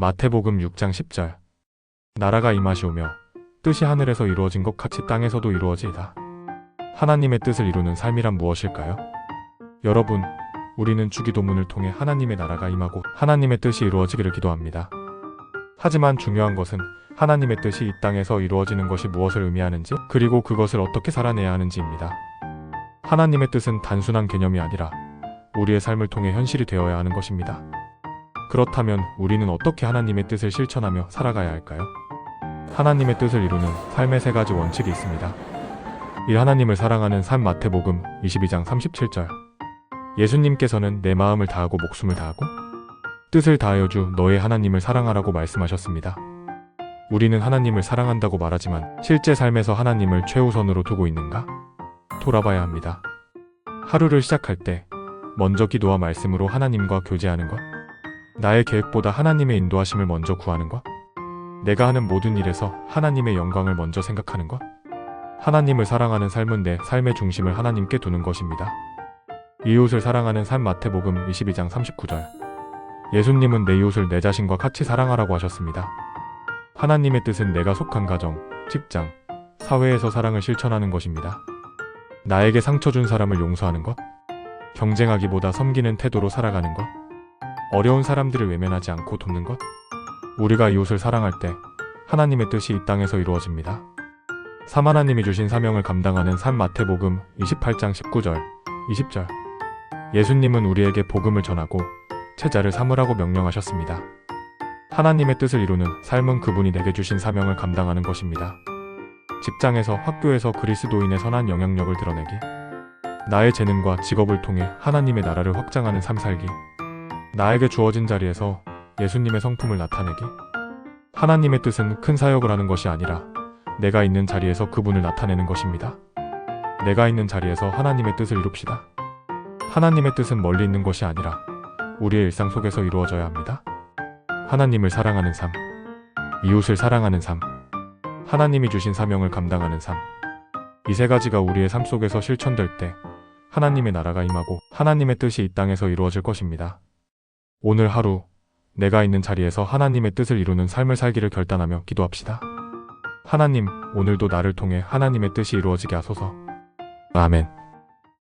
마태복음 6장 10절. 나라가 임하시오며 뜻이 하늘에서 이루어진 것 같이 땅에서도 이루어지이다. 하나님의 뜻을 이루는 삶이란 무엇일까요? 여러분, 우리는 주기도문을 통해 하나님의 나라가 임하고 하나님의 뜻이 이루어지기를 기도합니다. 하지만 중요한 것은 하나님의 뜻이 이 땅에서 이루어지는 것이 무엇을 의미하는지, 그리고 그것을 어떻게 살아내야 하는지입니다. 하나님의 뜻은 단순한 개념이 아니라 우리의 삶을 통해 현실이 되어야 하는 것입니다. 그렇다면 우리는 어떻게 하나님의 뜻을 실천하며 살아가야 할까요? 하나님의 뜻을 이루는 삶의 세 가지 원칙이 있습니다. 1. 하나님을 사랑하는 삶. 마태복음 22장 37절. 예수님께서는 내 마음을 다하고 목숨을 다하고 뜻을 다하여 주 너의 하나님을 사랑하라고 말씀하셨습니다. 우리는 하나님을 사랑한다고 말하지만 실제 삶에서 하나님을 최우선으로 두고 있는가? 돌아봐야 합니다. 하루를 시작할 때 먼저 기도와 말씀으로 하나님과 교제하는 것, 나의 계획보다 하나님의 인도하심을 먼저 구하는 것, 내가 하는 모든 일에서 하나님의 영광을 먼저 생각하는 것, 하나님을 사랑하는 삶은 내 삶의 중심을 하나님께 두는 것입니다. 이웃을 사랑하는 삶. 마태복음 22장 39절. 예수님은 내 이웃을 내 자신과 같이 사랑하라고 하셨습니다. 하나님의 뜻은 내가 속한 가정, 직장, 사회에서 사랑을 실천하는 것입니다. 나에게 상처 준 사람을 용서하는 것, 경쟁하기보다 섬기는 태도로 살아가는 것, 어려운 사람들을 외면하지 않고 돕는 것. 우리가 이웃을 사랑할 때 하나님의 뜻이 이 땅에서 이루어집니다. 3. 하나님이 주신 사명을 감당하는 삶. 마태복음 28장 19절, 20절. 예수님은 우리에게 복음을 전하고 제자를 삼으라고 명령하셨습니다. 하나님의 뜻을 이루는 삶은 그분이 내게 주신 사명을 감당하는 것입니다. 직장에서, 학교에서 그리스도인의 선한 영향력을 드러내기, 나의 재능과 직업을 통해 하나님의 나라를 확장하는 삶 살기, 나에게 주어진 자리에서 예수님의 성품을 나타내기. 하나님의 뜻은 큰 사역을 하는 것이 아니라 내가 있는 자리에서 그분을 나타내는 것입니다. 내가 있는 자리에서 하나님의 뜻을 이룹시다. 하나님의 뜻은 멀리 있는 것이 아니라 우리의 일상 속에서 이루어져야 합니다. 하나님을 사랑하는 삶, 이웃을 사랑하는 삶, 하나님이 주신 사명을 감당하는 삶. 이 세 가지가 우리의 삶 속에서 실천될 때 하나님의 나라가 임하고 하나님의 뜻이 이 땅에서 이루어질 것입니다. 오늘 하루 내가 있는 자리에서 하나님의 뜻을 이루는 삶을 살기를 결단하며 기도합시다. 하나님, 오늘도 나를 통해 하나님의 뜻이 이루어지게 하소서. 아멘.